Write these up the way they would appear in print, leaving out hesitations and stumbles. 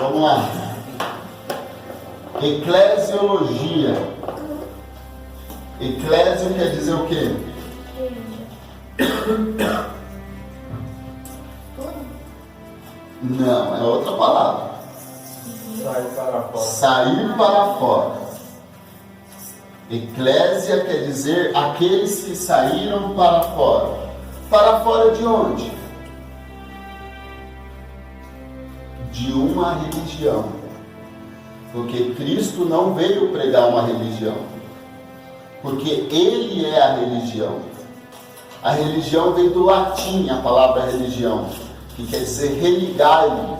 vamos lá. Eclesiologia. Eclésio quer dizer o quê? Não, é outra palavra. Sair para fora. Sair para fora. Eclésia quer dizer aqueles que saíram para fora. Para fora de onde? De uma religião. Porque Cristo não veio pregar uma religião. Porque Ele é a religião. A religião vem do latim, a palavra religião, que quer dizer religar-lhe.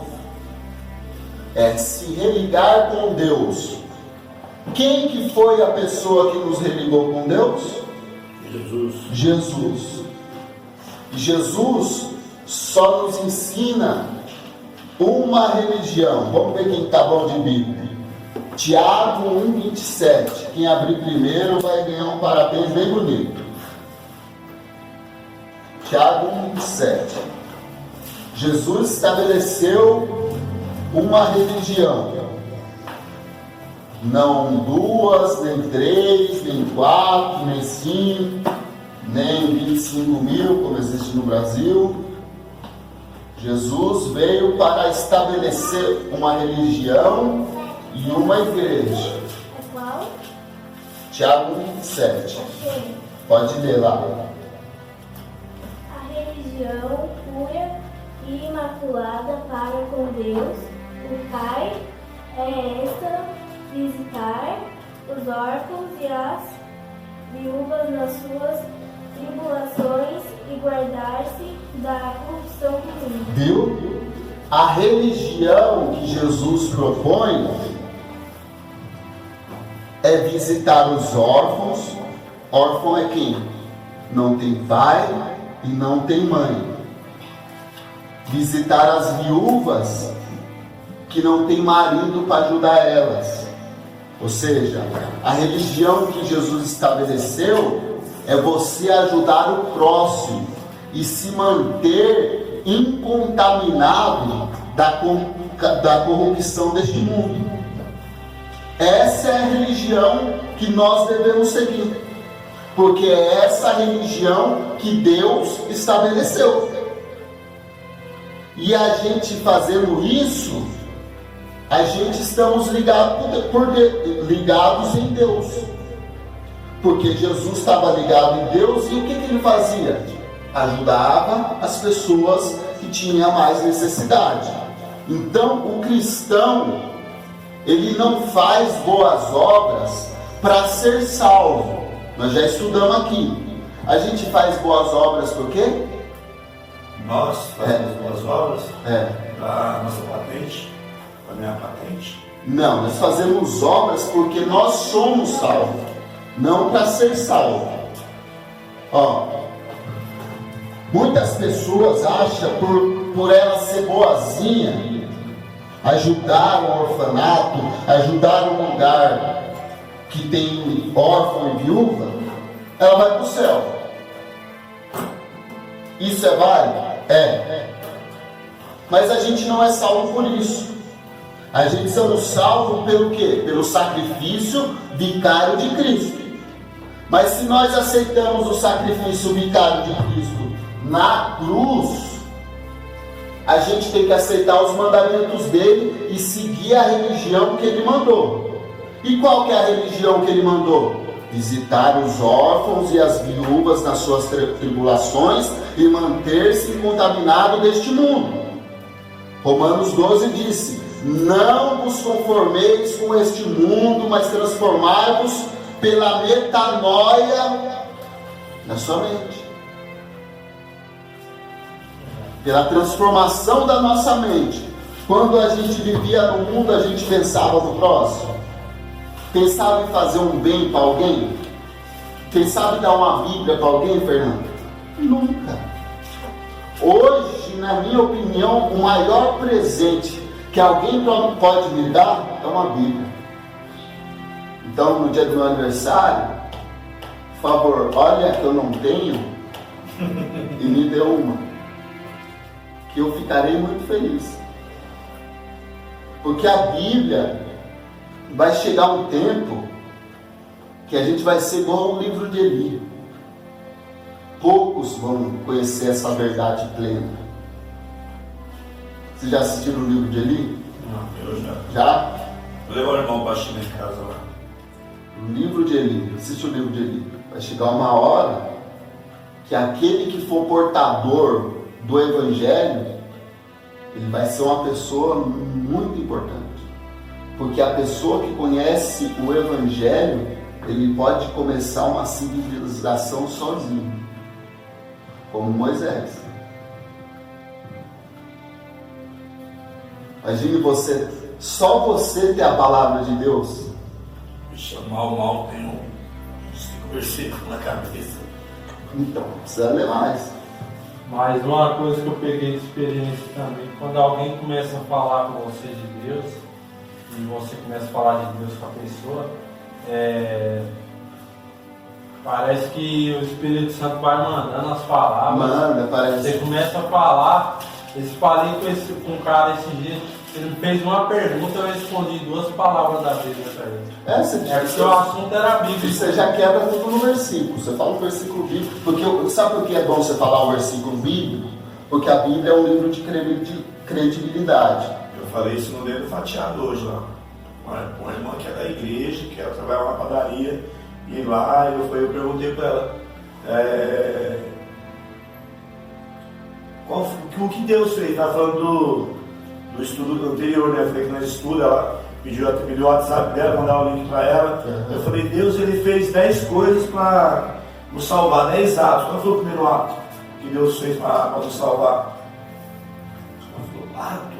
É se religar com Deus. Quem que foi a pessoa que nos religou com Deus? Jesus. Jesus. E Jesus só nos ensina uma religião. Vamos ver quem está bom de Bíblia. Tiago 1,27. Quem abrir primeiro vai ganhar um parabéns bem bonito. Tiago 1,27. Jesus estabeleceu uma religião. Não 2, nem 3, nem 4, nem 5, nem 25 mil, como existe no Brasil. Jesus veio para estabelecer uma religião e uma igreja. Qual? Tiago 1,27. Pode ler lá. A religião pura e imaculada para com Deus, o Pai, é esta: visitar os órfãos e as viúvas nas suas tribulações e guardar-se da corrupção do mundo. Viu? A religião que Jesus propõe é visitar os órfãos. Órfão é quem? Não tem pai e não tem mãe. Visitar as viúvas que não tem marido para ajudar elas. Ou seja, a religião que Jesus estabeleceu é você ajudar o próximo e se manter incontaminado da corrupção deste mundo. Essa é a religião que nós devemos seguir, porque é essa por que Deus estabeleceu. E a gente fazendo isso, a gente estamos ligados em Deus. Porque Jesus estava ligado em Deus e o que ele fazia? Ajudava as pessoas que tinham mais necessidade. Então o cristão, ele não faz boas obras para ser salvo. Nós já estudamos aqui. A gente faz boas obras por quê? Nós fazemos boas obras para a nossa patente, para a minha patente. Não, nós fazemos obras porque nós somos salvos, não para ser salvo. Ó, muitas pessoas acham por ela ser boazinha, ajudar um orfanato, ajudar um lugar que tem órfão e viúva, ela vai para o céu. Isso é válido? É. Mas a gente não é salvo por isso. A gente somos salvos pelo quê? Pelo sacrifício vicário de Cristo. Mas se nós aceitamos o sacrifício vicário de Cristo na cruz, a gente tem que aceitar os mandamentos dele e seguir a religião que ele mandou. E qual que é a religião que ele mandou? Visitar os órfãos e as viúvas nas suas tribulações e manter-se incontaminado deste mundo. Romanos 12 disse: não vos conformeis com este mundo, mas transformai-vos pela metanoia na sua mente. Pela transformação da nossa mente. Quando a gente vivia no mundo, a gente pensava no próximo. Pensava em fazer um bem para alguém? Pensava em dar uma Bíblia para alguém, Fernando? Nunca. Hoje, na minha opinião, o maior presente que alguém pode me dar é uma Bíblia. Então, no dia do meu aniversário, por favor, olha que eu não tenho e me dê uma, que eu ficarei muito feliz. Porque a Bíblia vai chegar um tempo que a gente vai ser igual ao livro de Eli. Poucos vão conhecer essa verdade plena. Vocês já assistiram o livro de Eli? Não, eu já. Já? Vou levar o irmão baixinho em casa lá. O livro de Eli, assiste o livro de Eli. Vai chegar uma hora que aquele que for portador do Evangelho, ele vai ser uma pessoa muito importante. Porque a pessoa que conhece o Evangelho, ele pode começar uma civilização sozinho, como Moisés. Imagine você, só você ter a palavra de Deus. Mal tem uns 5 versículos na cabeça. Então, precisa ler mais. Mas uma coisa que eu peguei de experiência também, quando alguém começa a falar com você de Deus, e você começa a falar de Deus com a pessoa, parece que o Espírito Santo vai mandando as palavras. Parece. Você começa a falar. Eu falei com um cara esse dia, ele me fez uma pergunta, eu respondi 2 palavras da Bíblia para ele. Porque o assunto era a Bíblia. Você já quebra tudo no versículo. Você fala o versículo bíblico. Porque, sabe por que é bom você falar o versículo bíblico? Porque a Bíblia é um livro de credibilidade. Eu falei isso no dedo fatiado hoje lá. Uma irmã que é da igreja, que ela trabalha na padaria, e lá eu perguntei para ela o que Deus fez. Estava falando do estudo anterior, né? Eu falei que nós estudamos, ela pediu o WhatsApp dela, mandar o link para ela. Eu falei, Deus, ele fez 10 coisas para nos salvar, 10 atos. Qual foi o primeiro ato que Deus fez para nos salvar? Ela falou, ato?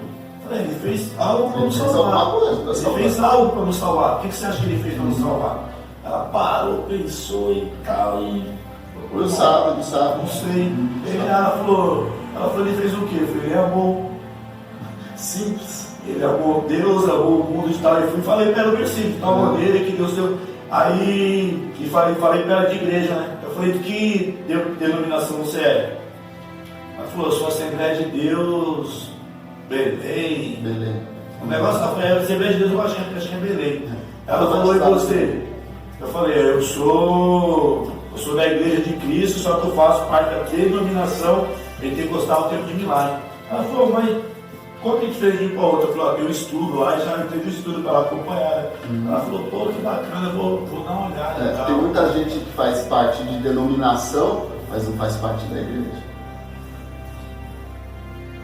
Ele fez algo para nos salvar. Ele fez algo para nos salvar. O que você acha que ele fez para nos salvar? Ela parou, pensou e tal. Não sabe. Não sei. Ela falou, ele fez o quê? Eu falei, ele amou. Simples. Ele amou Deus, amou o mundo e tal. Eu fui e falei para ela o versículo, tal maneira que Deus deu. Aí, e falei para ela de igreja, né? Eu falei, de que denominação você é? Ela falou, eu sou Assembleia de Deus, Belém. O negócio da Assembleia de Deus eu achei que é Belém. Ela falou, e você? Eu falei, eu sou da Igreja de Cristo, só que eu faço parte da denominação Pentecostal do Tempo de Milagre. Ela falou, mas qual que é a diferença de um para o outro? Eu falei, eu estudo lá e já teve um estudo para ela acompanhar. Ela falou, pô, que bacana, eu vou dar uma olhada. Tem muita gente que faz parte de denominação, mas não faz parte da igreja.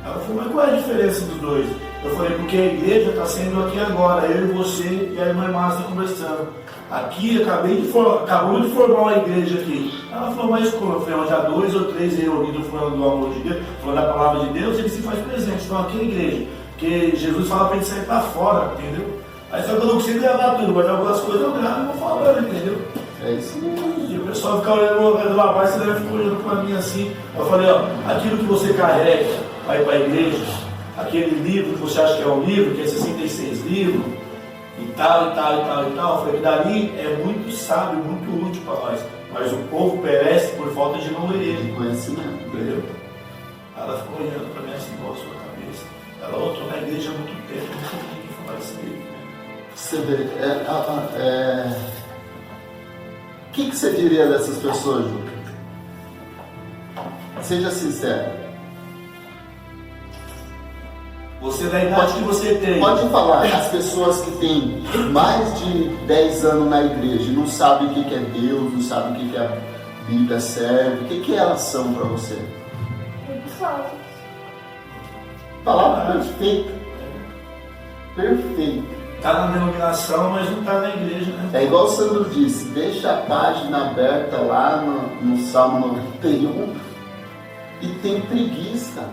Ela falou, mas qual é a diferença dos dois? Eu falei, porque a igreja está sendo aqui agora, eu e você e a irmã Márcia conversando. Aqui, acabou de formar uma igreja aqui. Ela falou, mas como? Eu falei, onde há 2 ou 3 reunidos falando do amor de Deus, falando da palavra de Deus, ele se faz presente. Então aqui é a igreja. Porque Jesus fala para a gente sair para fora, entendeu? Aí só que eu não consigo gravar tudo, mas algumas coisas eu gravo e vou falando, entendeu? É isso mesmo. E o pessoal fica olhando do rapaz, você deve ficar olhando para mim assim. Eu falei, aquilo que você carrega para ir para a igreja, aquele livro que você acha que é um livro, que é 66 livros, e tal. Eu falei que dali é muito sábio, muito útil para nós. Mas o povo perece por falta de não ler ele. De conhecimento. Entendeu? Ela ficou olhando para mim assim, igual a sua cabeça. Ela, eu estou na igreja há muito tempo, não sei o que falar desse livro. Você vê, o que você diria dessas pessoas, Ju? Seja sincero. Você da idade que você tem. Pode falar, as pessoas que têm mais de 10 anos na igreja e não sabem o que é Deus, não sabem o que a Bíblia serve, o que elas são para você? Preguiçosos. Palavra perfeita. Perfeito. Está na denominação, mas não está na igreja, né? É igual o Sandro disse, deixa a página aberta lá no Salmo 91 e tem preguiça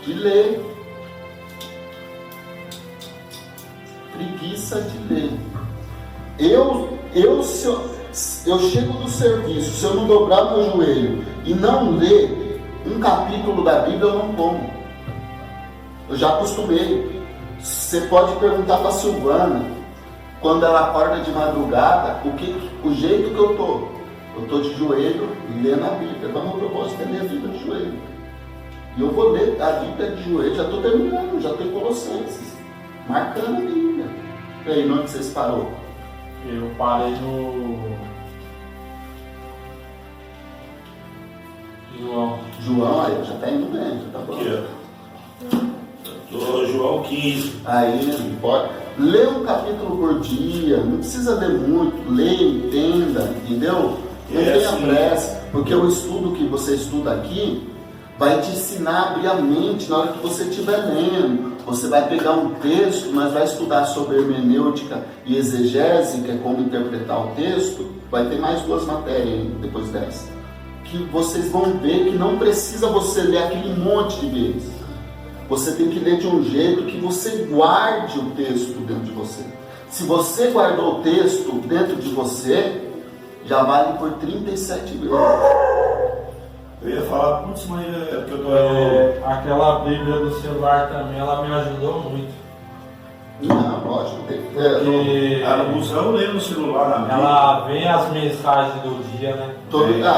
de ler. Preguiça de ler. Se eu chego no serviço, se eu não dobrar meu joelho e não ler um capítulo da Bíblia, eu não como. Eu já acostumei. Você pode perguntar para a Silvana, quando ela acorda de madrugada, o jeito que eu estou de joelho lendo a Bíblia. Então, meu propósito é ler a Bíblia de joelho. E eu vou ler a Bíblia de joelho, já estou terminando, já estou em Colossenses. marcando a Bíblia. E aí, onde vocês parou? Eu parei no João, aí já está indo bem, já está bom. Aqui, ó. João 15. Aí, pode. Lê um capítulo por dia, não precisa ler muito, leia, entenda, entendeu? Não tenha pressa, porque o estudo que você estuda aqui vai te ensinar a abrir a mente na hora que você estiver lendo. Você vai pegar um texto, mas vai estudar sobre hermenêutica e exegese, que é como interpretar o texto. Vai ter mais 2 matérias depois dessa. Que vocês vão ver que não precisa você ler aquele monte de vezes. Você tem que ler de um jeito que você guarde o texto dentro de você. Se você guardou o texto dentro de você, já vale por 37 vezes. Eu ia falar, putz, mas é porque eu tô... Aquela Bíblia do celular também, ela me ajudou muito. Não, lógico, tem que ter. No busão eu leio no celular, na Bíblia. Ela vem as mensagens do dia, né?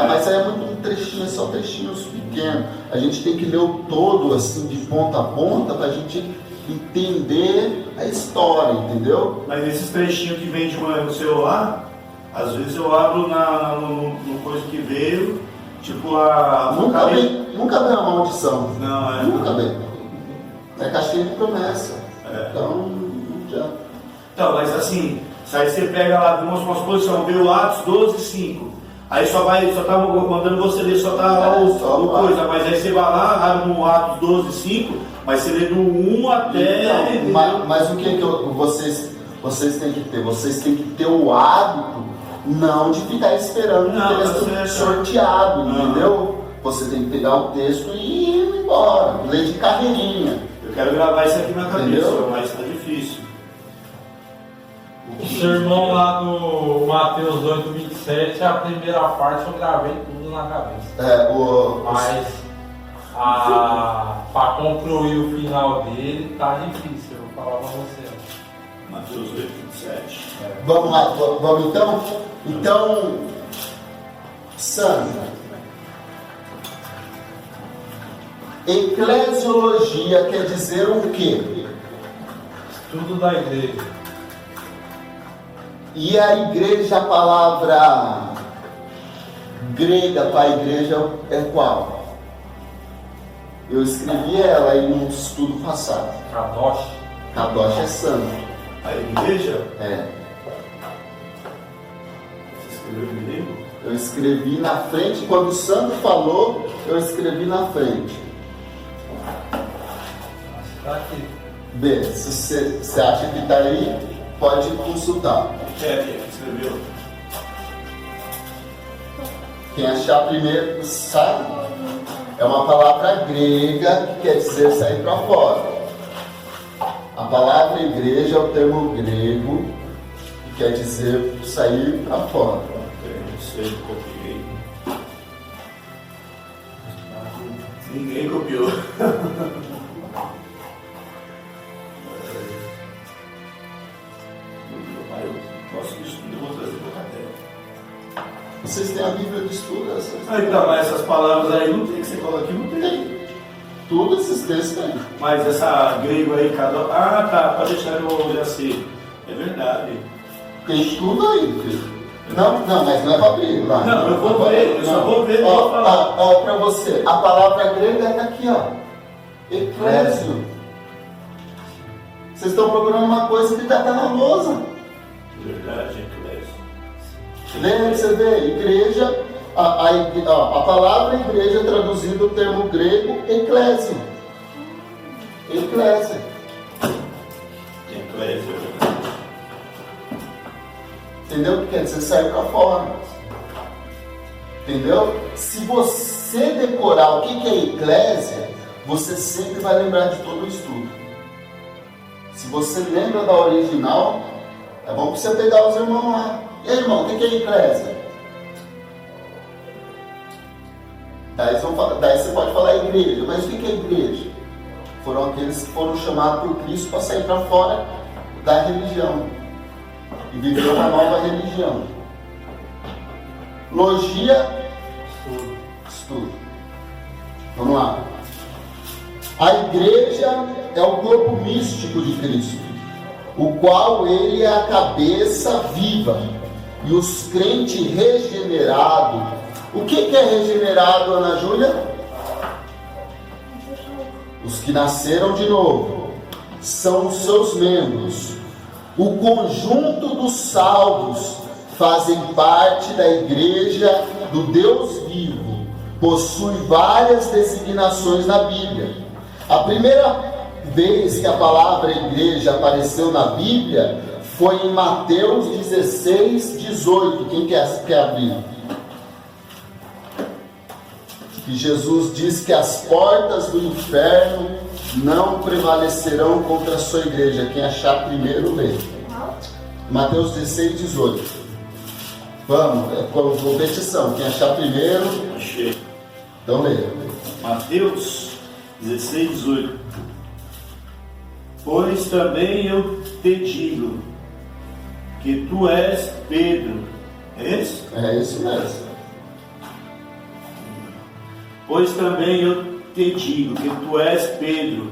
Mas aí é muito um trechinho, só trechinhos pequenos. A gente tem que ler o todo, assim, de ponta a ponta, pra gente entender a história, entendeu? Mas esses trechinhos que vem de manhã no celular, às vezes eu abro no coisa que veio, tipo a... Nunca vem a maldição. Não, Nunca vem. É caixinha de promessa. Então, já... Então, mas assim, aí você pega lá, uma posição, veio Atos 12:5. Aí só tá mandando você ler, só tá lá o coisa, mas aí você vai lá, abre no Atos 12:5, mas você lê do 1 até... Então, mas o que vocês têm que ter? Vocês têm que ter o hábito não de ficar esperando o texto sorteado, entendeu? Você tem que pegar o texto e ir embora, ler de carreirinha. Eu quero gravar isso aqui na cabeça, entendeu? mas tá difícil. O sermão lá do Mateus 8:27, a primeira parte eu gravei tudo na cabeça. Mas para concluir o final dele tá difícil, eu vou falar pra você. Mateus 8:27. Vamos lá, vamos então? Então, Sandra, eclesiologia quer dizer o quê? Estudo da igreja. E a igreja, a palavra grega para a igreja é qual? Eu escrevi ela em um estudo passado. Kadosh. Kadosh é santo. A igreja? É. Você escreveu em grego? Eu escrevi na frente, quando o santo falou, eu escrevi na frente. Está aqui. B, se você acha que está aí, pode consultar. Quem é que escreveu? Quem achar primeiro, sabe? É uma palavra grega que quer dizer sair para fora. A palavra igreja é o termo grego que quer dizer sair para fora. Não sei, copiei. Ninguém copiou. Vocês têm a Bíblia de estudo? Então, mas essas palavras aí não tem que você coloca aqui, não tem. Tudo esses textos tem. Mas essa grego aí, cada... Ah, tá, pode deixar eu já sei. É verdade. Tem tudo aí, filho. Não, mas não é para abrir lá. Não, eu vou ver, eu só vou ver. Ó, para você, a palavra grega está aqui, ó. Eclésio. Vocês estão procurando uma coisa que está na lousa. Verdade, eclésio. Lembra, você vê, igreja, a palavra igreja traduzida o termo grego, eclésio. Eclésio. Eclésio. Entendeu o que quer dizer? Sair para fora. Entendeu? Se você decorar o que é eclésia, você sempre vai lembrar de todo o estudo. Se você lembra da original, é bom você pegar os irmãos lá. E aí, irmão, o que é eclésia? Daí você pode falar igreja, mas o que é igreja? Foram aqueles que foram chamados por Cristo para sair para fora da religião e viver uma nova religião. Logia, estudo. Vamos lá. A igreja é o corpo místico de Cristo. o qual ele é a cabeça viva, e os crentes regenerados. O que é regenerado, Ana Júlia? Os que nasceram de novo, são os seus membros. O conjunto dos salvos fazem parte da igreja do Deus vivo, possui várias designações na Bíblia. A primeira vez que a palavra igreja apareceu na Bíblia foi em Mateus 16, 18. Quem quer abrir? Que Jesus diz que as portas do inferno não prevalecerão contra a sua igreja. Quem achar primeiro, lê. Mateus 16, 18. Vamos, é competição. Quem achar primeiro. Achei. Então lê. Mateus 16, 18. Pois também eu te digo que tu és Pedro. É isso? É isso mesmo. Pois também eu te digo que tu és Pedro,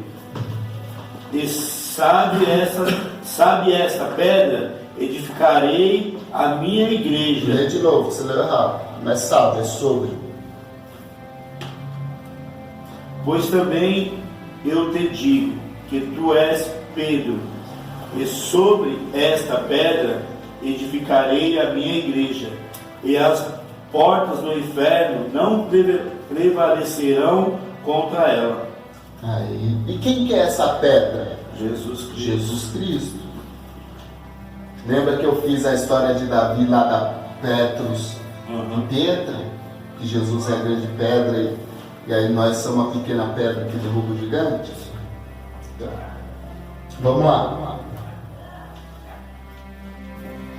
e sabe esta pedra, edificarei a minha igreja. Lê de novo, você leu errado. Não é sabe, é sobre. Pois também eu te digo que tu és Pedro, e sobre esta pedra edificarei a minha igreja, e as portas do inferno não prevalecerão contra ela. Aí. E quem que é essa pedra? Jesus Cristo. Jesus Cristo. Lembra que eu fiz a história de Davi lá da Petrus e Petra? Que Jesus é a grande pedra e aí nós somos uma pequena pedra que derruba o gigante? Vamos lá.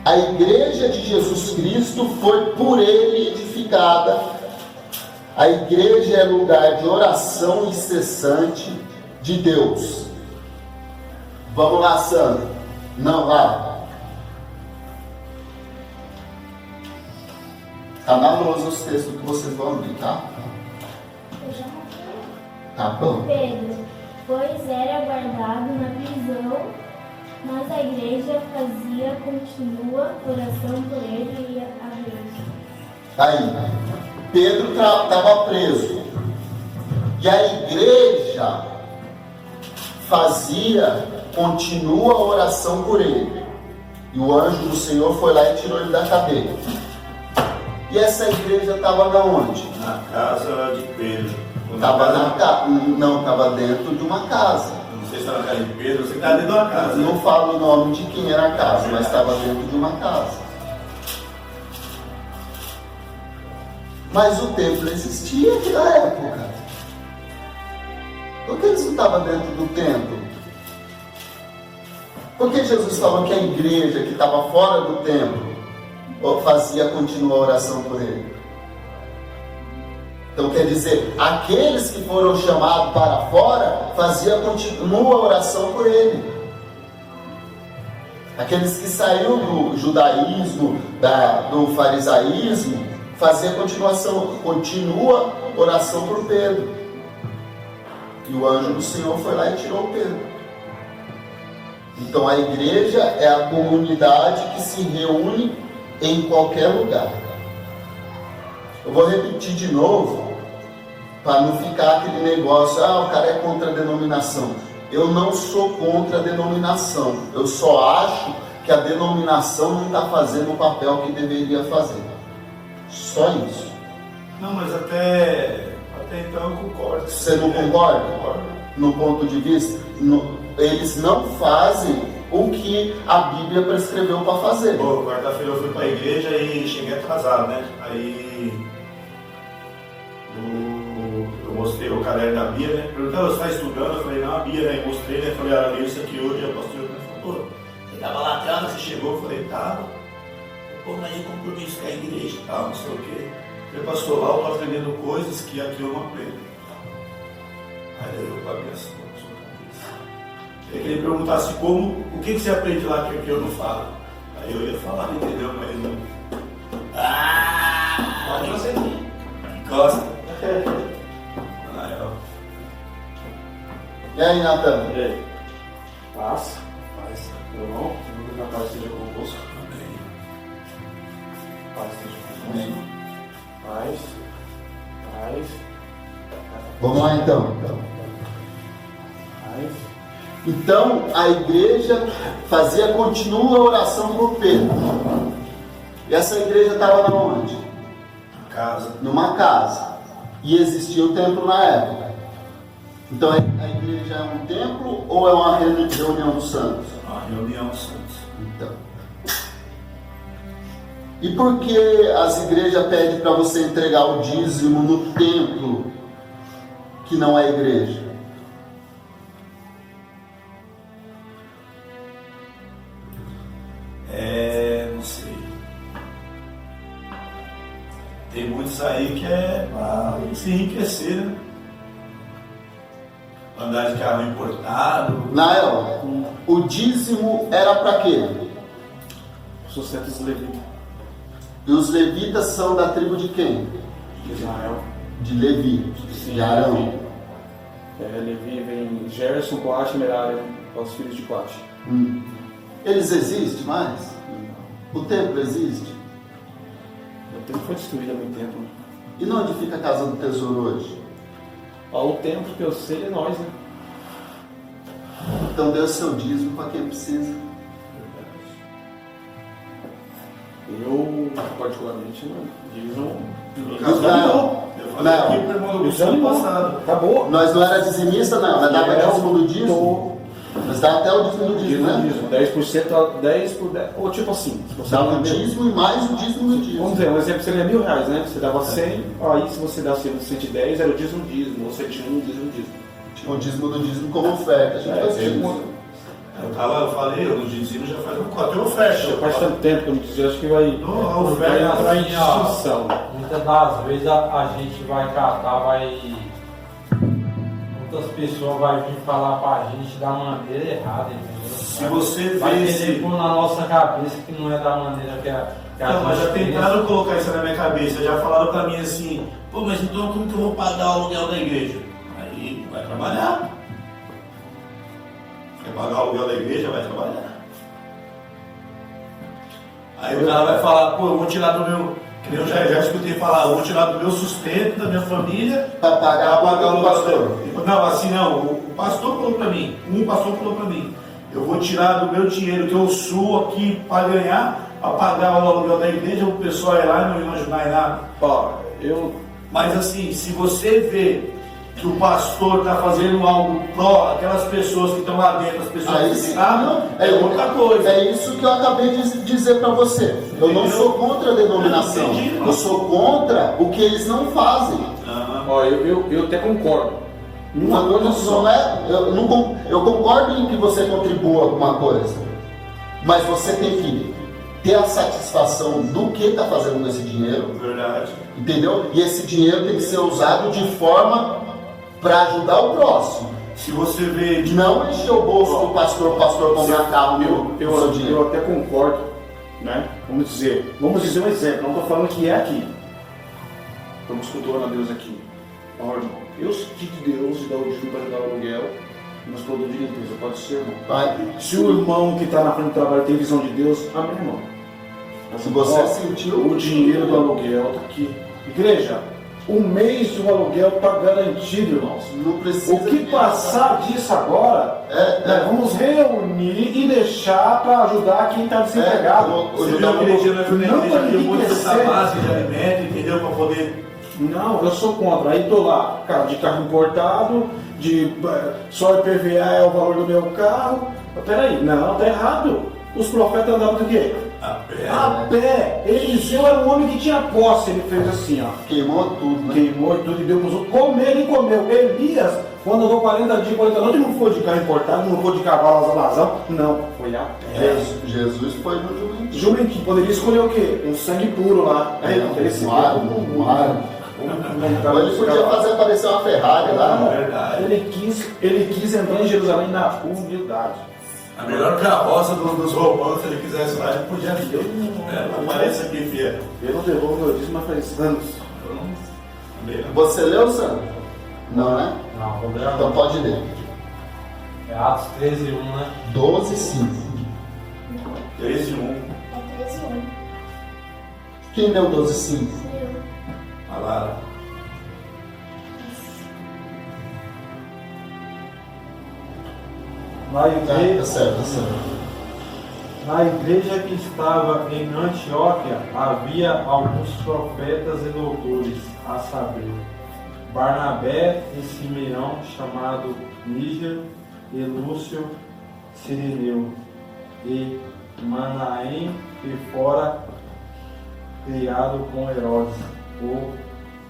A igreja de Jesus Cristo foi por ele edificada. A igreja é lugar de oração incessante de Deus. Vamos lá, Sandra. Não, lá. Está na lousa os textos que vocês vão abrir, tá? Eu já mostrei. Tá bom. Pedro, pois era guardado na prisão, mas a igreja fazia contínua oração por ele e a Deus. Aí, Pedro estava preso. E a igreja fazia contínua oração por ele. E o anjo do Senhor foi lá e tirou ele da cadeia. E essa igreja estava na onde? Na casa de Pedro. Estava dentro de uma casa. Não sei se estava na casa de Pedro, eu sei que estava dentro de uma casa. Não falo o nome de quem era a casa, mas estava dentro de uma casa. Mas o templo existia naquela época. Por que eles não estavam dentro do templo? Por que Jesus falou que a igreja que estava fora do templo fazia contínua oração por ele? Então quer dizer, aqueles que foram chamados para fora faziam contínua oração por ele. Aqueles que saíram do judaísmo, do farisaísmo, faziam contínua oração por Pedro. E o anjo do Senhor foi lá e tirou Pedro. Então a igreja é a comunidade que se reúne em qualquer lugar. Eu vou repetir de novo, para não ficar aquele negócio, o cara é contra a denominação. Eu não sou contra a denominação. Eu só acho que a denominação não está fazendo o papel que deveria fazer. Só isso. Não, mas até então eu concordo. Você não concorda? Concordo. No ponto de vista, eles não fazem o que a Bíblia prescreveu para fazer. Pô, quarta-feira eu fui para a igreja e cheguei atrasado, né? Aí eu mostrei o caderno da Bia, né? Perguntaram, você está estudando? Eu falei, não, a Bia, né? Mostrei, né? Falei, eu li isso aqui hoje. A pastora falou, pô, você estava lá atrás, você chegou? Eu falei, tava. Pô, mas é compromisso com a igreja e tal, não sei o quê. Ele passou lá, eu estou aprendendo coisas que aqui eu não aprendo. Aí eu falei assim, queria que ele perguntasse o que você aprende lá que aqui eu não falo. Aí eu ia falar, entendeu? Mas não. Pode você vir. Gosta. E aí, Natan? E aí? Passa. Senhor que a paz esteja convosco. Amém. Paz esteja convosco. Paz. Paz. Vamos lá então. Paz. Então a igreja fazia contínua oração por Pedro. E essa igreja estava onde? Casa. Numa casa. E existia o templo na época. Então a igreja é um templo ou é uma reunião dos santos? Uma reunião dos santos. Então. E por que as igrejas pedem para você entregar o dízimo no templo que não é igreja? Não sei. Tem muitos aí que é para se enriquecer, né? Andar de carro importado. Nael, o dízimo era para quê? Sustenta os levitas. E os levitas são da tribo de quem? De Israel. De Levi, de Arão. Levi vem Gerson, Coate e Merari, os filhos de Coate. Eles existem mais? O templo existe? O templo foi destruído há muito tempo. Né? E onde fica a casa do tesouro hoje? O templo que eu sei é nós, né? Então dê o seu dízimo para quem precisa. Eu, particularmente, não. Eu falei aqui pro irmão do Gustavo passado. Acabou. Nós não era dizimista, não. Nós dava dízimo do dízimo. Nós dava até o dízimo do dízimo, né? 10%, 10 por 10. Ou tipo assim, se você Dava o dízimo e mais o dízimo do dízimo. Vamos dizer, um exemplo seria R$1.000, né? Você dava 100, aí se você dá 110, era o dízimo, ou 101, dízimo. Tinha o dízimo do dízimo como oferta. A gente faz dízimo. Eu falei, o dízimo já faz um corte, eu oferta. Faz tanto tempo que eu não dizia, acho que vai entrar em distinção. Muitas das vezes a gente vai catar, muitas pessoas vão vir falar pra gente da maneira errada, entendeu? Se você vai vê querer pôr na nossa cabeça que não é da maneira que a Não, mas já gente tentaram colocar isso na minha cabeça, já falaram pra mim assim, pô, mas então como que eu vou pagar o aluguel da igreja? Aí vai trabalhar. Quer pagar o aluguel da igreja, vai trabalhar. Aí o cara vai falar, pô, eu vou tirar do meu, que nem eu já escutei falar, eu vou tirar do meu sustento, da minha família, Para pagar o aluguel do pastor. Não, assim não, o pastor falou pra mim, eu vou tirar do meu dinheiro que eu suo aqui para ganhar, para pagar o aluguel da igreja, o pessoal ir lá e não ajudar em nada. Mas assim, se você vê que o pastor está fazendo algo pró aquelas pessoas que estão lá dentro, as pessoas que ficam, é outra coisa. É isso que eu acabei de dizer para você. Eu não sou contra a denominação. Eu sou contra o que eles não fazem. Eu até concordo. Uma coisa só é, eu concordo em que você contribua com uma coisa, mas você tem que ter a satisfação do que está fazendo com esse dinheiro. Verdade. Entendeu? E esse dinheiro tem que ser usado de forma para ajudar o próximo. Se você vê. Não encher o bolso do pastor, o pastor comprar carro seu dinheiro. Eu até concordo, né? Vamos dizer um exemplo, não estou falando que é aqui. Estamos cultuando a Deus aqui. Eu senti de Deus e dar o dízimo para ajudar o aluguel, mas produto de limpeza, pode ser, irmão. Se o irmão que está na frente do trabalho tem visão de Deus, amém, irmão. Se você sentiu, o dinheiro do aluguel está aqui. Igreja, o mês do aluguel está garantido, irmãos. Não precisa. O que passar disso agora, vamos reunir e deixar para ajudar quem está desempregado. Você viu aquele dia na igreja que muito dessa base de alimento, entendeu? Para poder. Não, eu sou contra. Aí tô lá, cara, de carro importado, só IPVA é o valor do meu carro. Peraí, não, tá errado. Os profetas andavam do quê? A pé. Eliseu era um homem que tinha posse, ele fez assim, ó. Queimou tudo, né? Queimou tudo e deu para os outros. Comer, ele comeu. Elias, quando andou 40 dias, 40 noites, não foi de carro importado, não foi de cavalo alazão, não, foi a pé. Jesus foi no jumentinho. Jumentinho, poderia escolher o quê? Um sangue puro lá. Ele podia fazer aparecer uma Ferrari lá. Verdade. Ele quis entrar em Jerusalém na humildade. A melhor carroça dos romanos, se ele quisesse lá, ele podia vir. Aparece aqui, filha. Eu não devolvo meu dízimo, mas faz anos. Você leu, Sandro? Não, né? Não, vou ler Então pode ler. É Atos 13:1, né? 12:5. 13:1. É 13:1. Quem deu 12:5? Eu. A Lara. Na igreja, Tá certo, tá certo. na igreja que estava em Antioquia havia alguns profetas e doutores, a saber, Barnabé e Simeão, chamado Níger, e Lúcio Cirineu, e Manaém, que fora criado com Herodes, o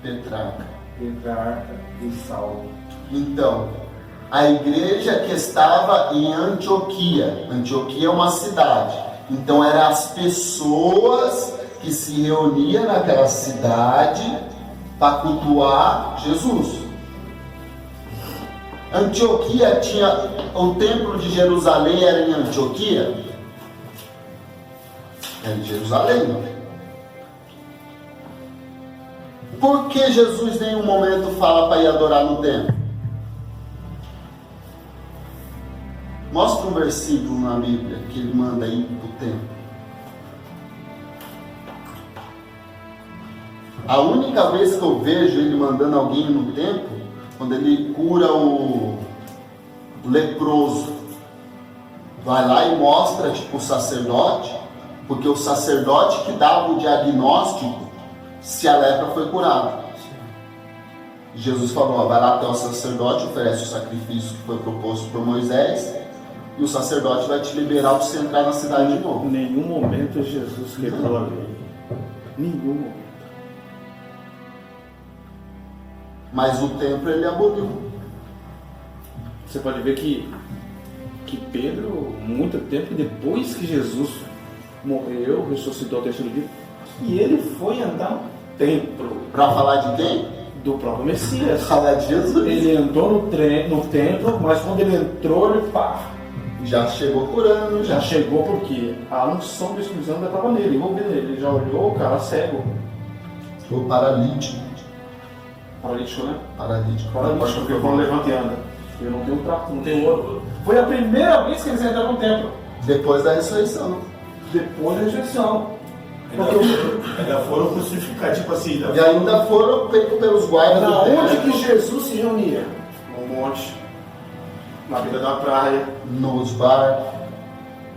Petrarca. Petrarca e Saulo. Então, a igreja que estava em Antioquia. Antioquia é uma cidade. Então, eram as pessoas que se reuniam naquela cidade para cultuar Jesus. Antioquia tinha... O templo de Jerusalém era em Antioquia? Era em Jerusalém. Por que Jesus em nenhum momento fala para ir adorar no templo? Mostra um versículo na Bíblia que ele manda ir para o templo. A única vez que eu vejo ele mandando alguém no templo, quando ele cura o leproso. Vai lá e mostra o sacerdote, porque o sacerdote que dava o diagnóstico se a lepra foi curada. Jesus falou, vai lá até o sacerdote, oferece o sacrifício que foi proposto por Moisés, e o sacerdote vai te liberar para você entrar na cidade de novo. Em nenhum momento Jesus quebrou a lei. Nenhum momento. Mas o templo ele aboliu. Você pode ver que Pedro, muito tempo depois que Jesus morreu, ressuscitou ao terceiro dia, que ele foi andar no templo. Para falar de quem? Do próprio Messias. Falar de Jesus. Ele entrou no templo, mas quando ele entrou, ele já chegou curando. Já chegou porque a unção do Espírito Santo estava nele. Ele já olhou o cara cego. O paralítico. Paralítico, né? Paralítico. Paralítico, porque falou levanta e anda. Eu não tenho prato, não tenho ouro. Foi a primeira vez que eles entraram no templo. Depois da ressurreição. Depois da ressurreição. Ainda foram crucificados, tipo assim. E ainda foram pegos pelos guardas do templo. Onde que Jesus se reunia? No monte, na beira da praia, nos barcos,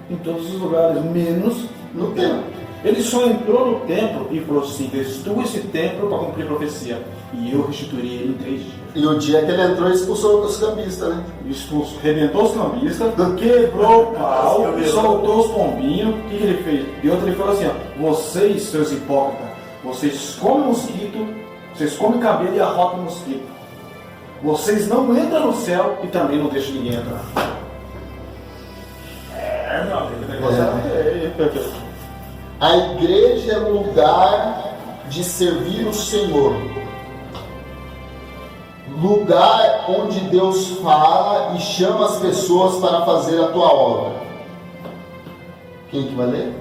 em todos os lugares, menos no templo. Ele só entrou no templo e falou assim: destrua esse templo para cumprir a profecia, e eu restituirei ele em 3 dias. E o dia que ele entrou, expulsou os cambistas, né? Expulsou, rebentou os cambistas, quebrou o pau, soltou os pombinhos. O que ele fez? E outro ele falou assim: ó, vocês, seus hipócritas, vocês comem mosquito, vocês comem cabelo e arrotam mosquito. Vocês não entram no céu e também não deixam ninguém entrar. Meu amigo, o negócio A igreja é o lugar de servir o Senhor. Lugar onde Deus fala e chama as pessoas para fazer a tua obra. Quem que vai ler?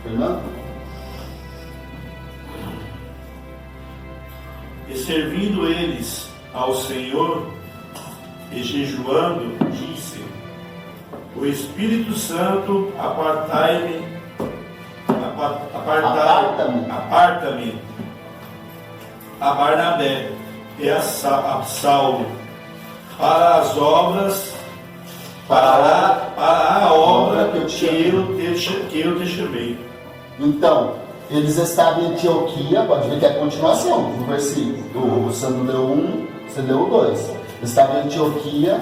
Fernando? E servindo eles ao Senhor e jejuando, disse: o Espírito Santo aparta-me a Barnabé e a Saulo para as obras, para a obra que eu te chamei. Então, eles estavam em Antioquia, pode ver que é a continuação do versículo. Você leu 1, você leu 2. Eles estavam em Antioquia,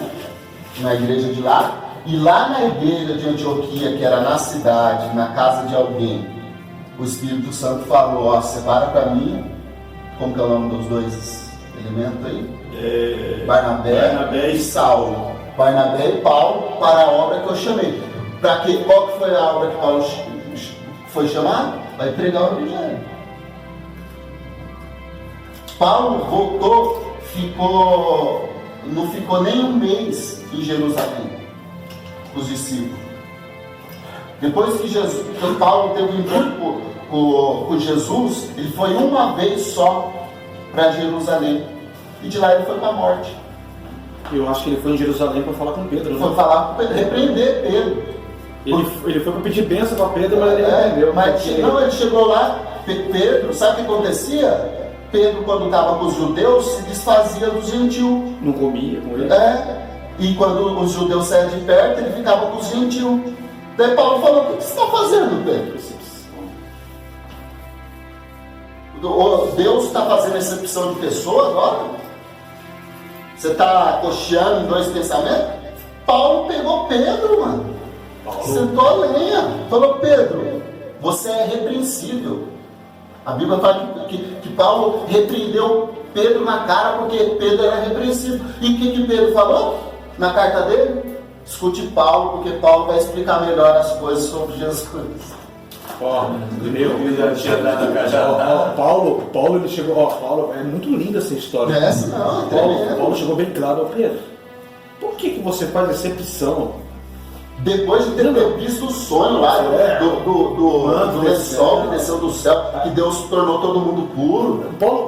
na igreja de lá, e lá na igreja de Antioquia, que era na cidade, na casa de alguém, o Espírito Santo falou: ó, separa para mim, como que é o nome dos dois elementos aí? Barnabé e Saulo. Barnabé e Paulo para a obra que eu chamei. Para que? Qual que foi a obra que Paulo foi chamado? Vai pregar o evangelho. Paulo voltou, não ficou nem um mês em Jerusalém com os discípulos. Depois que Paulo teve um encontro com Jesus, ele foi uma vez só para Jerusalém. E de lá ele foi para a morte. Eu acho que ele foi em Jerusalém para falar com Pedro, né? Foi falar com Pedro, repreender Pedro. Ele foi para pedir bênção para Pedro, mas ele não entendeu. Mas não, ele chegou lá, Pedro, sabe o que acontecia? Pedro, quando estava com os judeus, se desfazia dos gentios. Não comia com ele. E quando os judeus saíam de perto, ele ficava com os gentios. Daí Paulo falou: o que você está fazendo, Pedro? Deus está fazendo excepção de pessoa agora? Você está cocheando em dois pensamentos? Paulo pegou Pedro, mano. Sentou a lenha. Falou: Pedro, você é repreensível. A Bíblia fala que Paulo repreendeu Pedro na cara porque Pedro era repreensível. E o que Pedro falou na carta dele? Escute Paulo, porque Paulo vai explicar melhor as coisas sobre Jesus. Paulo ele chegou. Paulo, é muito linda essa história. Paulo chegou bem claro: Pedro, por que você faz excepção? Depois de ter visto o sonho lá do lençol que desceu do céu, que Deus tornou todo mundo puro.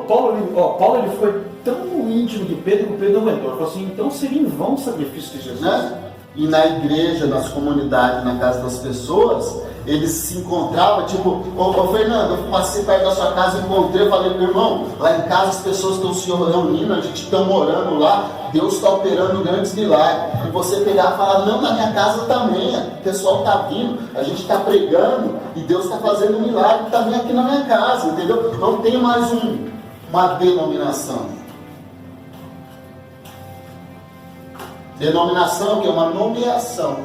Paulo ele foi tão íntimo de Pedro que o Pedro aguentou. Ele falou assim: então seria em vão o sacrifício de Jesus. E na igreja, nas comunidades, na casa das pessoas, eles se encontravam, tipo: ô Fernando, eu passei perto da sua casa, encontrei, falei: meu irmão, lá em casa as pessoas estão se reunindo, a gente está morando lá, Deus está operando grandes milagres. E você pegar e falar: não, na minha casa também, o pessoal está vindo, a gente está pregando e Deus está fazendo um milagre também aqui na minha casa, entendeu? Não tem mais uma denominação. Denominação que é uma nomeação.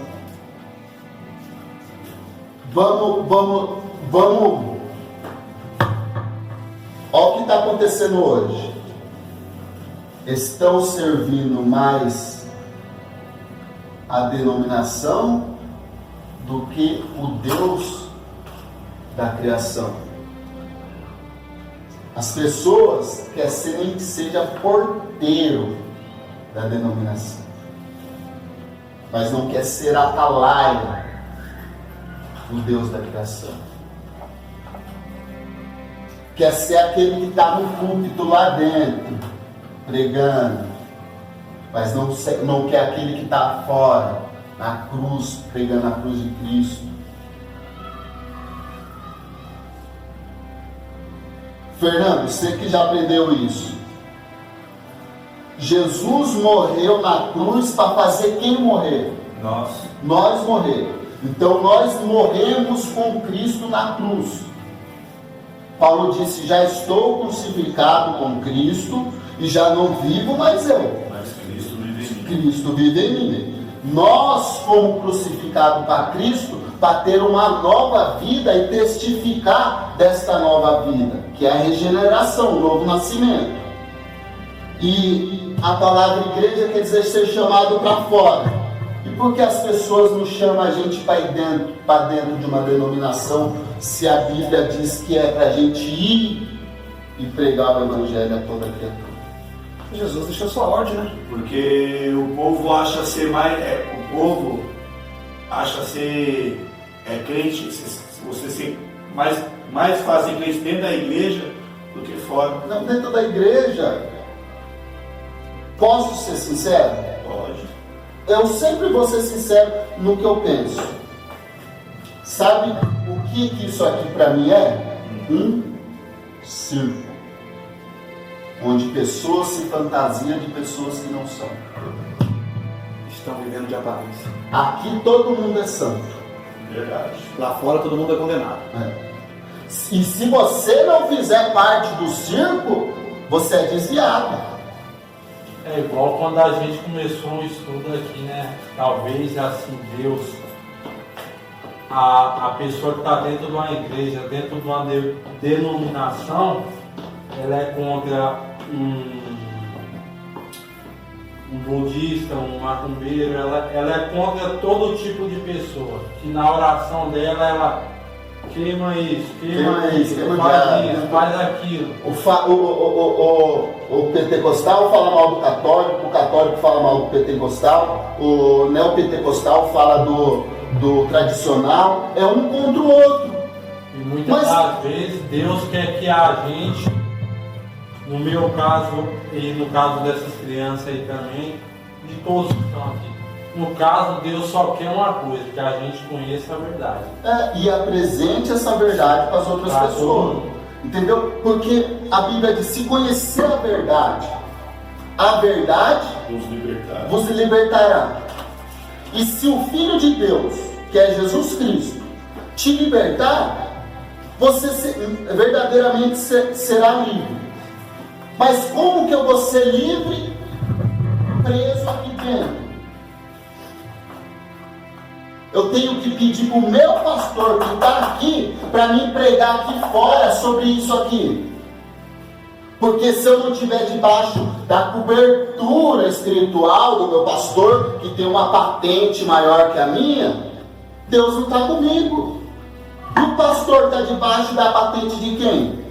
Vamos. Olha o que está acontecendo hoje. Estão servindo mais a denominação do que o Deus da criação. As pessoas querem que seja porteiro da denominação, mas não quer ser atalaia do Deus da criação. Quer ser aquele que está no púlpito lá dentro, pregando, mas não quer aquele que está fora, na cruz, pregando a cruz de Cristo. Fernando, você que já aprendeu isso. Jesus morreu na cruz para fazer quem morrer? Nós morrer. Então nós morremos com Cristo na cruz. Paulo disse: já estou crucificado com Cristo e já não vivo mais eu, mas Cristo vive em mim. Nós fomos crucificados para Cristo para ter uma nova vida e testificar desta nova vida, que é a regeneração, o novo nascimento. E a palavra igreja quer dizer ser chamado para fora. E por que as pessoas não chamam a gente para dentro de uma denominação, se a Bíblia diz que é para a gente ir e pregar o Evangelho a toda criatura? Jesus deixou sua ordem, né? Porque o povo acha ser crente, você ser mais fazem crente dentro da igreja do que fora. Não, dentro da igreja. Posso ser sincero? Pode. Eu sempre vou ser sincero no que eu penso. Sabe o que isso aqui para mim é? Um circo, onde pessoas se fantasiam de pessoas que não são. Estão vivendo de aparência. Aqui todo mundo é santo. Verdade. Lá fora todo mundo é condenado. E se você não fizer parte do circo, você é desviado. É igual quando a gente começou o estudo aqui, né? Talvez assim, Deus, a pessoa que está dentro de uma igreja, dentro de uma denominação, ela é contra um budista, um macumbeiro, ela é contra todo tipo de pessoa, que na oração dela, ela queima isso, faz aquilo. O pentecostal fala mal do católico, o católico fala mal do pentecostal, o neopentecostal fala do tradicional, é um contra o outro. E muitas das vezes Deus quer que a gente, no meu caso e no caso dessas crianças aí também, de todos que estão aqui, no caso, Deus só quer uma coisa, que a gente conheça a verdade. E apresente essa verdade para as outras pessoas. Entendeu? Porque a Bíblia diz, se conhecer a verdade vos libertará. E se o Filho de Deus, que é Jesus Cristo, te libertar, você verdadeiramente será livre. Mas como que eu vou ser livre preso aqui dentro? Eu tenho que pedir para o meu pastor que está aqui para me pregar aqui fora sobre isso aqui. Porque se eu não estiver debaixo da cobertura espiritual do meu pastor, que tem uma patente maior que a minha, Deus não está comigo. E o pastor está debaixo da patente de quem?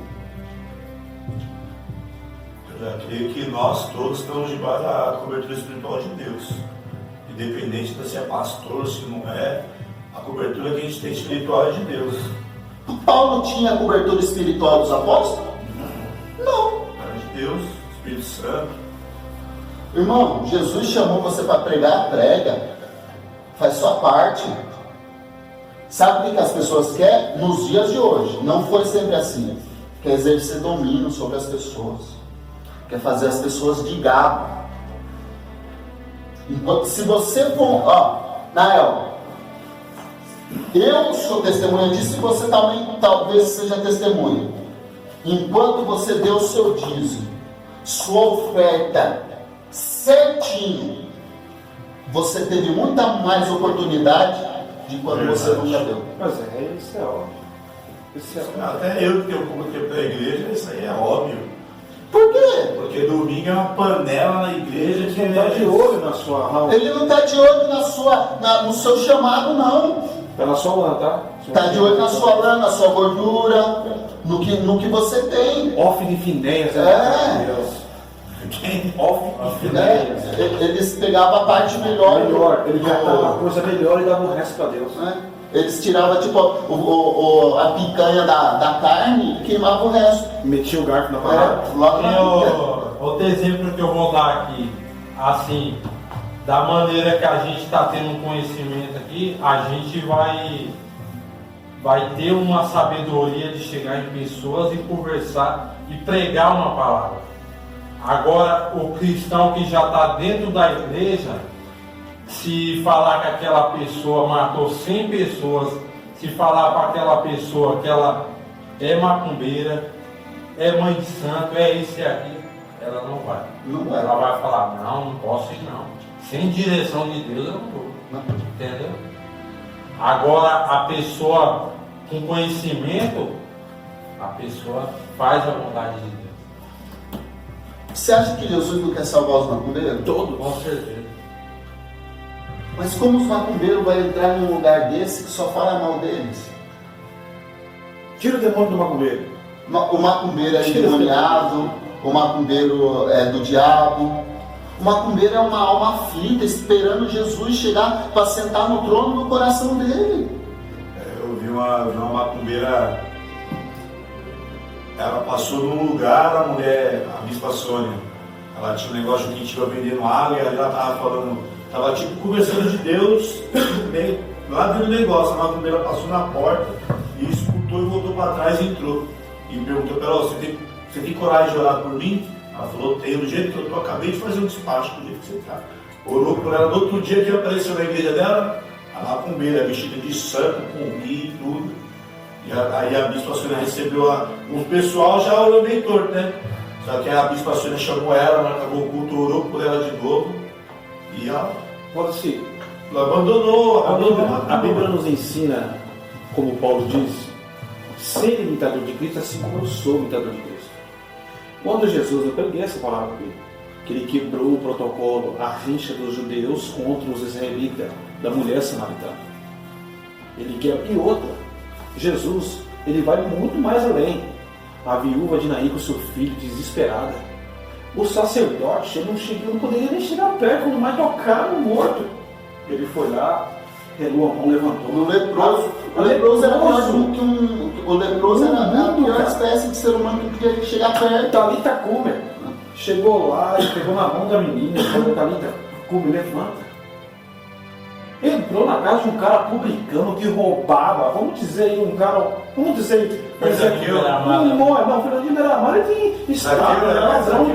Eu já creio que nós todos estamos debaixo da cobertura espiritual de Deus. Independente de se é pastor, se não é, a cobertura que a gente tem espiritual é de Deus. Paulo tinha a cobertura espiritual dos apóstolos? Não. É de Deus, Espírito Santo. Irmão, Jesus chamou você para pregar, prega. Faz sua parte. Sabe o que as pessoas querem? Nos dias de hoje, não foi sempre assim. Quer exercer domínio sobre as pessoas. Quer fazer as pessoas de gado. Enquanto, se você for, Nael, eu sou testemunha disso e você também talvez seja testemunha. Enquanto você deu o seu dízimo, sua oferta certinho, você teve muita mais oportunidade de quando você nunca deu. Mas isso é óbvio. Isso é óbvio. Até eu que tenho pouco tempo da igreja, isso aí é óbvio. Por quê? Porque domingo é uma panela na igreja que Ele não está de olho na sua Ele não está de olho no seu chamado, não. Está na sua lã, tá? Está de olho na sua lã, na sua gordura, no que você tem. Off de finéias, Off de finéias. Eles pegavam a parte melhor. Ele catava uma coisa melhor e dava o resto para Deus. Eles tiravam tipo a picanha da carne e queimavam o resto. Metia o garfo na parada. Outro exemplo que eu vou dar aqui, assim, da maneira que a gente está tendo conhecimento aqui, a gente vai ter uma sabedoria de chegar em pessoas e conversar e pregar uma palavra. Agora, o cristão que já está dentro da igreja, se falar que aquela pessoa matou 100 pessoas, se falar para aquela pessoa que ela é macumbeira, é mãe de santo, é isso e aquilo, ela não vai. Ela vai falar, não posso ir não. Sem direção de Deus eu não vou. Entendeu? Agora, a pessoa com conhecimento, a pessoa faz a vontade de Deus. Você acha que Jesus não quer salvar os macumbeiros? Todos. Com certeza. Mas como os macumbeiros vão entrar num lugar desse que só fala mal deles? Tira o demônio do macumbeiro. O macumbeiro é endemoniado, o macumbeiro é do diabo. O macumbeiro é uma alma aflita, esperando Jesus chegar para sentar no trono do coração dele. Eu vi uma macumbeira, ela passou num lugar, a mulher, a Bispa Sônia, ela tinha um negócio que estava vendendo água e ela estava falando, estava tipo conversando de Deus, lá dentro do negócio, a macumbeira passou na porta e escutou e voltou para trás e entrou. E me perguntou para ela, você tem coragem de orar por mim? Ela falou, tenho, do jeito que eu estou, acabei de fazer um despacho, do jeito que você está. Orou por ela, no outro dia que apareceu na igreja dela, a macumbeira, vestida de santo, com rio e tudo. E aí a Bispa Sônia recebeu o pessoal já orou meio torto, né? Só que a Bispa Sônia chamou ela acabou o culto, orou por ela de novo. E ela abandonou. A Bíblia nos ensina, como Paulo diz, ser imitador de Cristo assim como eu sou imitador de Cristo. Quando Jesus, eu peguei essa palavra aqui, que ele quebrou o protocolo, a rixa dos judeus contra os israelitas, da mulher samaritana. E outra, Jesus, ele vai muito mais além. A viúva de Naim com seu filho, desesperada. O sacerdote, ele não poderia nem chegar perto, quando mais tocar no morto. Ele foi lá, relou a mão, levantou. O leproso era pior do que o leproso era a pior espécie de ser humano que podia chegar perto. Talita Cumer chegou lá e pegou na mão da menina e falou, Talita Cumer, levanta. Entrou na casa de um cara publicano que roubava, vamos dizer aí, um cara, vamos dizer aí, por exemplo, não, Fernandinho Beiramar, ele tem estrada, ladrão,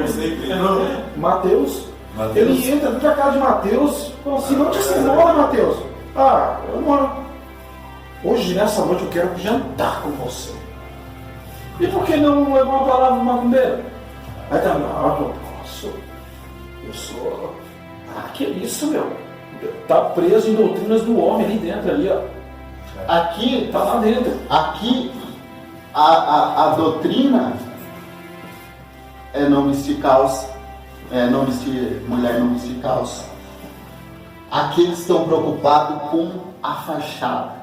Mateus, ele entra dentro da casa de Mateus, fala assim, onde você mora, Mateus? Ah, eu moro. Hoje, nessa noite, eu quero jantar com você. E por que não levar uma palavra do macumbeiro? Aí tá, não, eu posso. Eu sou... Ah, que isso, meu? Tá preso em doutrinas do homem ali dentro, ali, ó. Aqui, Tá lá dentro. aqui a doutrina é não vestir calça, não vestir, mulher não vestir calça. Aqui eles estão preocupados com a fachada.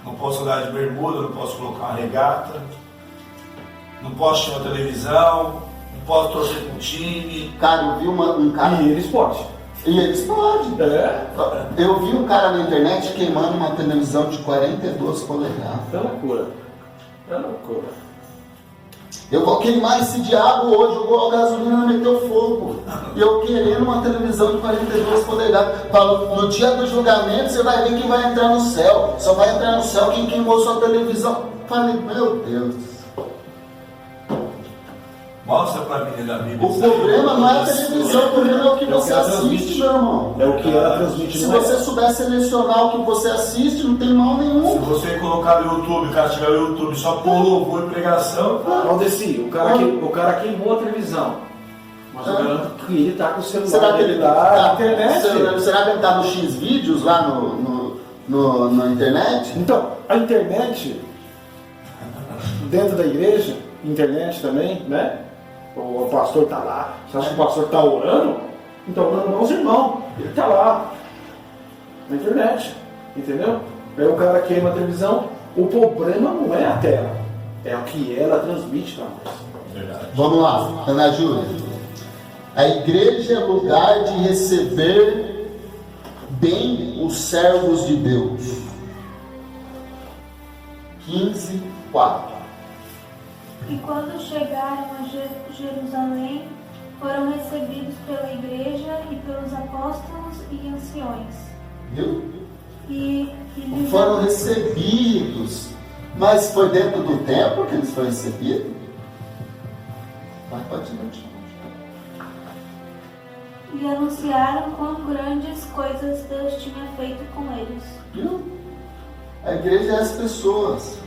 Não posso andar de bermuda, não posso colocar uma regata, não posso ter uma televisão, não posso torcer com um time. Cara, eu vi um cara... E eles podem. E eles podem. É. Eu vi um cara na internet queimando uma televisão de 42 polegadas. É loucura. É loucura. Eu vou queimar esse diabo hoje, eu vou a gasolina meter o fogo. E eu querendo uma televisão de 42 polegadas. Falo, no dia do julgamento você vai ver quem vai entrar no céu. Só vai entrar no céu quem queimou sua televisão. Falei, meu Deus. Mostra pra mim da Bíblia. O problema não é a televisão, o problema é o que você assiste, meu irmão. É o que ela transmite. Se não é? você souber selecionar o que você assiste, não tem mal Se nenhum. você colocar no YouTube, o cara tiver no YouTube só por louvor e pregação, Valdeci, o cara queimou a televisão. Mas eu garanto que ele tá com o celular Será que dele ele lá na tá, internet. será que ele tá no X vídeos lá na internet? Então, a internet, dentro da igreja, internet também, né? O pastor tá lá. Você acha que o pastor tá orando? Então, orando não os irmãos. Ele tá lá. Na internet. Entendeu? Aí o cara queima a televisão. O problema não é a tela. É o que ela transmite para nós. Vamos lá, Ana Júlia. A igreja é lugar de receber bem os servos de Deus. 15:4. E quando chegaram a Jerusalém, foram recebidos pela igreja e pelos apóstolos e anciões. Viu? E lhes Foram recebidos. Mas foi dentro do templo que eles foram recebidos? Vai, pode continuar. e anunciaram quão grandes coisas Deus tinha feito com eles. Viu? A igreja é as pessoas.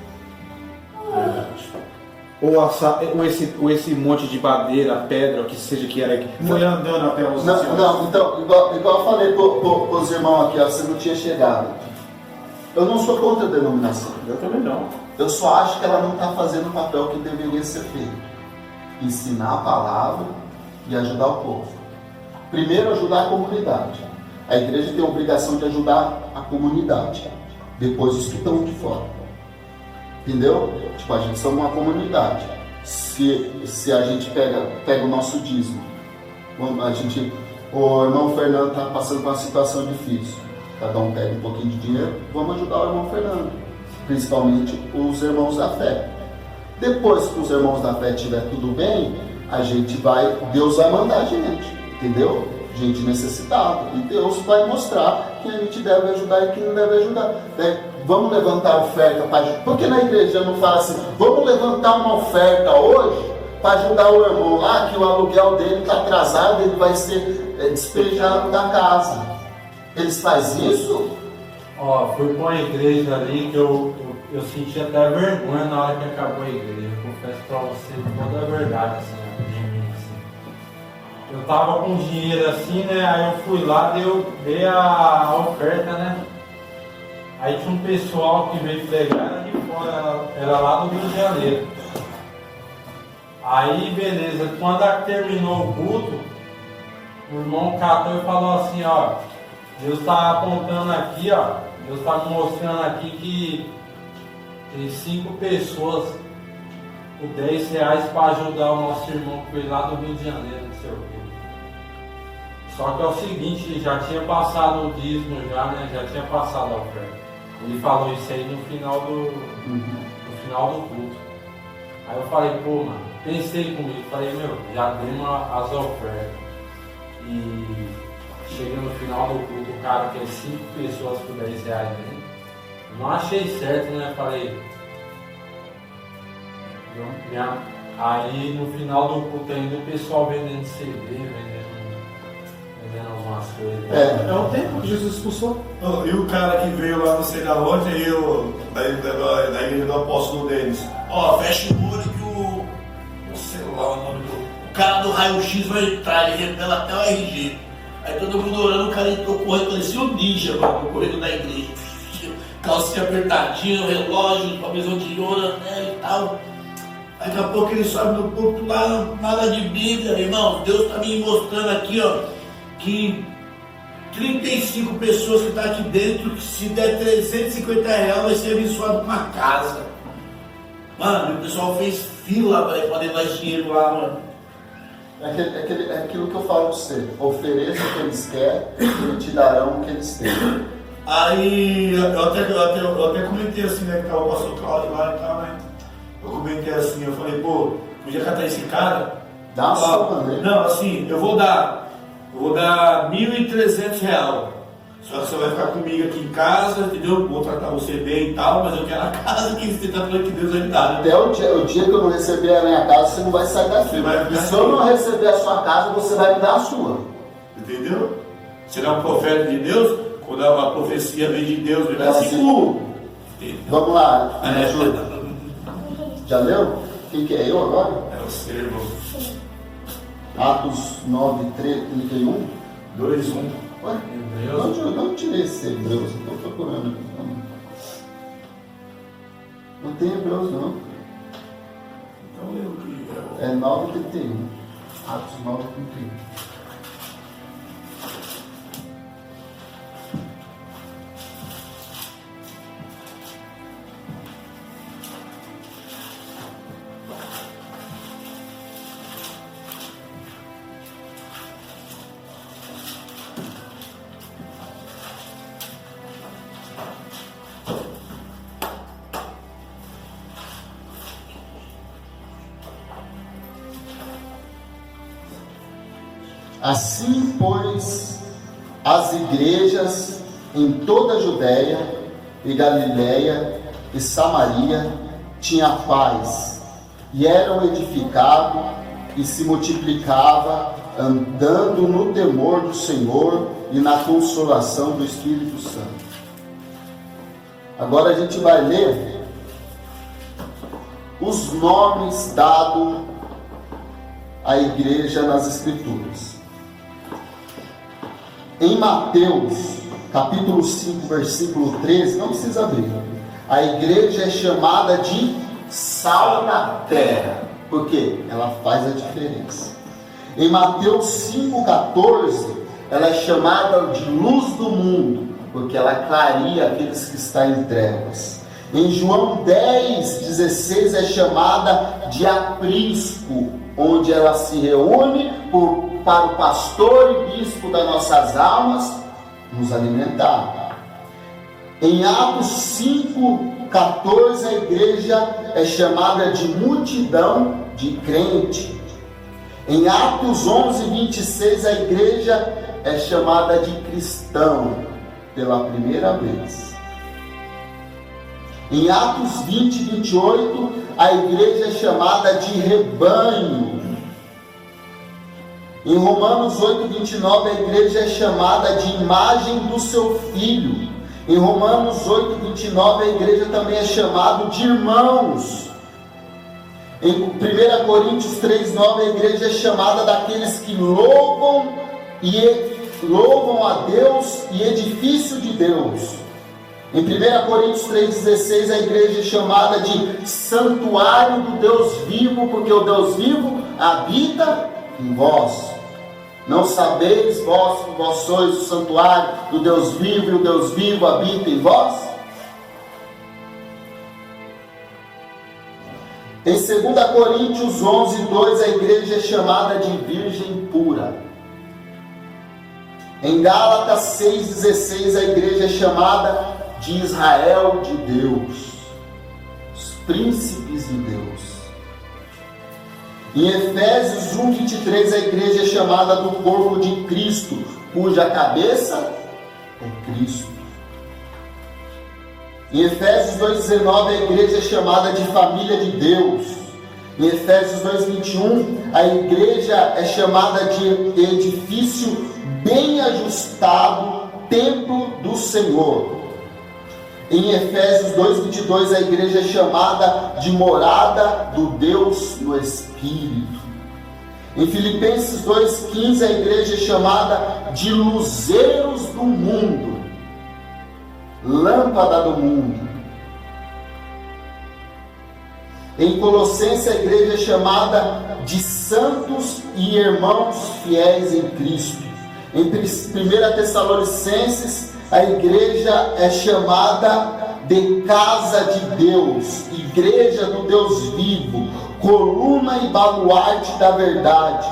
Ou esse monte de madeira, pedra, o que seja que era, foi andando até os anciões. Não, então, igual eu falei para os irmãos aqui, ó, você não tinha chegado. Eu não sou contra a denominação. Eu também não. Eu só acho que ela não está fazendo o papel que deveria ser feito. Ensinar a palavra e ajudar o povo. Primeiro, ajudar a comunidade. A igreja tem a obrigação de ajudar a comunidade. Depois, os que estão de fora. Entendeu? Tipo, a gente somos uma comunidade. Se a gente pega o nosso dízimo, o irmão Fernando está passando por uma situação difícil. Cada um pega um pouquinho de dinheiro, vamos ajudar o irmão Fernando. Principalmente os irmãos da fé. Depois que os irmãos da fé estiver tudo bem, Deus vai mandar gente, entendeu? Gente necessitada. E Deus vai mostrar quem a gente deve ajudar e quem não deve ajudar. Vamos levantar oferta para ajudar. Por que na igreja não fala assim, vamos levantar uma oferta hoje para ajudar o irmão lá, que o aluguel dele está atrasado, ele vai ser despejado da casa. Eles fazem isso? Ó, fui para uma igreja ali que eu senti até vergonha na hora que acabou a igreja. Eu confesso para você toda a verdade, assim, de mim, assim. Eu tava com dinheiro assim, né? Aí eu fui lá, dei a oferta, né? Aí tinha um pessoal que veio pegar, era de fora, era lá do Rio de Janeiro. Aí, beleza, quando terminou o culto, o irmão catou e falou assim, ó, Deus está apontando aqui, ó, Deus está mostrando aqui que tem 5 pessoas com R$10 para ajudar o nosso irmão que veio lá do Rio de Janeiro, não sei o quê. Só que é o seguinte, já tinha passado o dízimo já, né? Já tinha passado a oferta. Ele falou isso aí no final do culto. Aí eu falei, pô, mano, pensei comigo, falei, meu, já demos as ofertas. E chega no final do culto, o cara quer 5 pessoas por 10 reais, né? Não achei certo, né? Falei. Aí no final do culto ainda o pessoal vendendo CD, vendendo algumas coisas. É o tempo que Jesus expulsou. E o cara que veio lá, não sei da onde, da igreja do apóstolo deles. Ó, fecha o olho que o celular, o nome do cara do raio-x vai entrar, ele revela até o RG. Aí todo mundo orando, o cara entrou correndo, parecia um ninja, mano, no corredor da igreja. Calcinha apertadinha, relógio, camisa de ouro, né, e tal. Daqui a pouco ele sobe no púlpito lá, nada de Bíblia, irmão. Deus está me mostrando aqui, ó, que 35 pessoas que estão aqui dentro, que se der 350 reais vai ser abençoado com uma casa. Mano, o pessoal fez fila para levar esse dinheiro lá, mano. É aquilo que eu falo para você. Ofereça o que eles querem e te darão o que eles têm. Aí eu até comentei assim, né, que tava o pastor Cláudio lá e tal, né? Eu comentei assim, eu falei, pô, podia catar esse cara? Dá uma soma, né? Não, assim, eu vou dar R$1.300. Só que você vai ficar comigo aqui em casa, entendeu? Vou tratar você bem e tal, mas eu quero a casa que você tá falando que Deus vai me dar. Até o dia que eu não receber a minha casa, você não vai sair daqui. E se eu não receber a sua casa, você vai me dar a sua. Entendeu? Você é um profeta de Deus, quando a profecia vem de Deus, ele vai assim. Vamos lá, Júlio. Já leu? Quem que é eu agora? É o seu irmão. Atos 9, 31. 2, 1. Ué? Não tirei esse Hebreus, eu estou procurando aqui. Não tem Hebreus, não. Então eu que é 9, 31. Atos 9, 31. Assim, pois, as igrejas em toda a Judéia e Galiléia e Samaria tinham paz, e eram edificados e se multiplicava, andando no temor do Senhor e na consolação do Espírito Santo. Agora a gente vai ler os nomes dados à igreja nas Escrituras. Em Mateus, capítulo 5, versículo 13, não precisa abrir. A igreja é chamada de sal da terra, porque ela faz a diferença. Em Mateus 5,14, ela é chamada de luz do mundo, porque ela clareia aqueles que estão em trevas. Em João 10,16 é chamada de aprisco, onde ela se reúne para o pastor e bispo das nossas almas nos alimentar. Em Atos 5,14 a igreja é chamada de multidão de crente. Em Atos 11,26 a igreja é chamada de cristão pela primeira vez. Em Atos 20:28 a igreja é chamada de rebanho. Em Romanos 8:29 a igreja é chamada de imagem do seu filho. Em Romanos 8:29 a igreja também é chamada de irmãos. Em 1 Coríntios 3:9 a igreja é chamada daqueles que louvam a Deus e edifício de Deus. Em 1 Coríntios 3,16 a igreja é chamada de santuário do Deus vivo, porque o Deus vivo habita em vós. Não sabeis vós que vós sois o santuário do Deus vivo, e o Deus vivo habita em vós? Em 2 Coríntios 11:2 a igreja é chamada de virgem pura. Em Gálatas 6,16 a igreja é chamada de Israel de Deus, os príncipes de Deus. Em Efésios 1:23, a igreja é chamada do corpo de Cristo, cuja cabeça é Cristo. Em Efésios 2:19, a igreja é chamada de família de Deus. Em Efésios 2:21, a igreja é chamada de edifício bem ajustado, templo do Senhor. Em Efésios 2:22, a igreja é chamada de morada do Deus no Espírito. Em Filipenses 2:15, a igreja é chamada de luzeiros do mundo, lâmpada do mundo. Em Colossenses, a igreja é chamada de santos e irmãos fiéis em Cristo. Em 1 Tessalonicenses, a igreja é chamada de casa de Deus, igreja do Deus vivo, coluna e baluarte da verdade.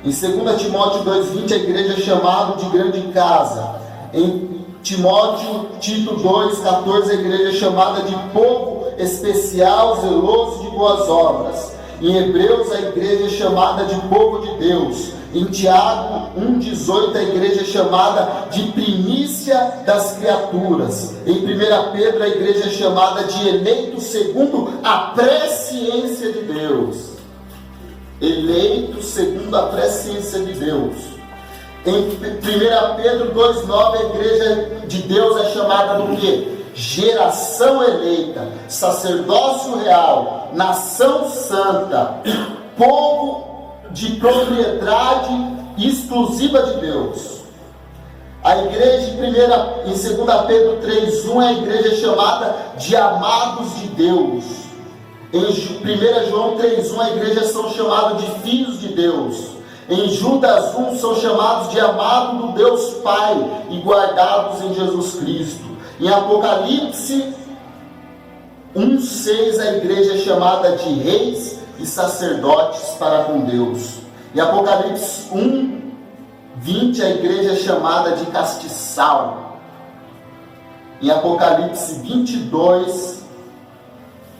Em 2 Timóteo 2:20, a igreja é chamada de grande casa. Em Tito 2:14, a igreja é chamada de povo especial, zeloso de boas obras. Em Hebreus, a igreja é chamada de povo de Deus. Em Tiago 1:18, a igreja é chamada de primícia das criaturas. Em 1 Pedro, a igreja é chamada de eleito segundo a presciência de Deus. Eleito segundo a presciência de Deus. Em 1 Pedro 2:9, a igreja de Deus é chamada do quê? Geração eleita, sacerdócio real, nação santa, povo de propriedade exclusiva de Deus. A igreja em 2 Pedro 3:1, a igreja é chamada de amados de Deus. Em 1 João 3:1, a igreja são chamados de filhos de Deus. Em Judas 1, são chamados de amados do Deus Pai e guardados em Jesus Cristo. Em Apocalipse 1:6, a igreja é chamada de reis e sacerdotes para com Deus. Em Apocalipse 1:20, a igreja é chamada de castiçal. Em Apocalipse 22,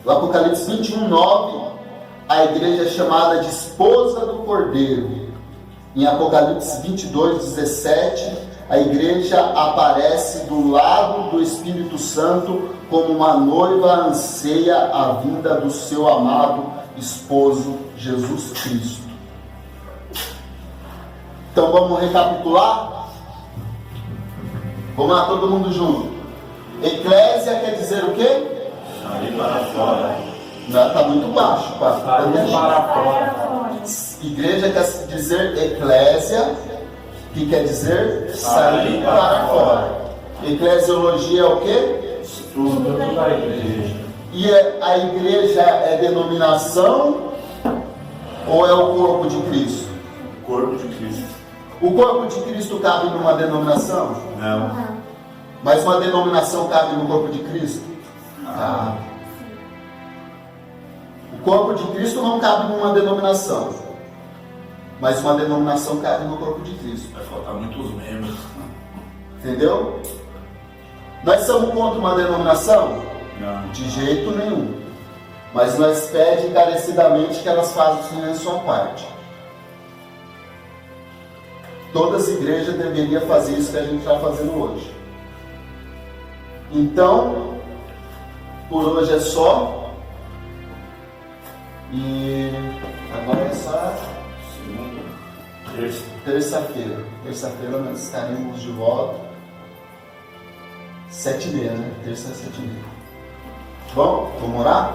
o Apocalipse 21:9, a igreja é chamada de esposa do Cordeiro. Em Apocalipse 22:17, a igreja aparece do lado do Espírito Santo como uma noiva anseia a vinda do seu amado esposo Jesus Cristo. Então vamos recapitular? Vamos lá, todo mundo junto. Eclésia quer dizer o quê? Sair para fora. Está muito baixo, pastor. Sair para fora. Igreja quer dizer eclésia, que quer dizer sair para fora. Eclesiologia é o quê? Estudo da igreja. E a igreja é denominação ou é o corpo de Cristo? Corpo de Cristo. O corpo de Cristo cabe numa denominação? Não. Mas uma denominação cabe no corpo de Cristo? Cabe. O corpo de Cristo não cabe numa denominação, mas uma denominação cabe no corpo de Cristo. Vai faltar muitos membros. Entendeu? Nós somos contra uma denominação? Não. De jeito nenhum. Mas nós pedimos encarecidamente que elas façam a sua parte. Todas as igrejas deveriam fazer isso que a gente está fazendo hoje. Então, por hoje é só. E agora é só Segunda, terça-feira. Terça-feira nós estaremos de volta. 7h30, né? Terça é 7h30. Bom, vamos orar?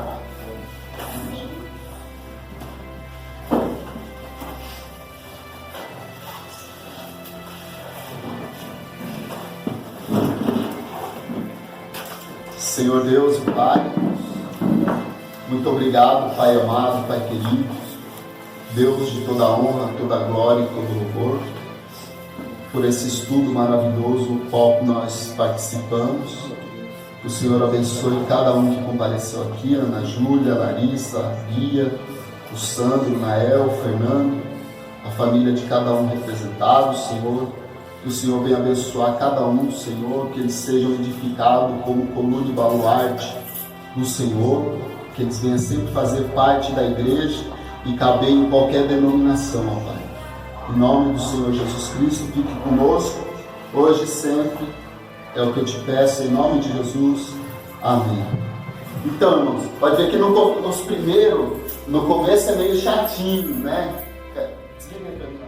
Senhor Deus e Pai, muito obrigado, Pai amado, Pai querido, Deus de toda honra, toda glória e todo louvor, por esse estudo maravilhoso, o qual nós participamos. Que o Senhor abençoe cada um que compareceu aqui, Ana Júlia, Larissa, Bia, o Sandro, o Nael, o Fernando, a família de cada um representado, Senhor. Que o Senhor venha abençoar cada um, Senhor, que eles sejam edificados como coluna e baluarte do Senhor, que eles venham sempre fazer parte da igreja, e caber em qualquer denominação, ó Pai. Em nome do Senhor Jesus Cristo, fique conosco, hoje e sempre. É o que eu te peço, em nome de Jesus. Amém. Então, irmãos, pode ver que no começo é meio chatinho, né? Desliga aí pra mim.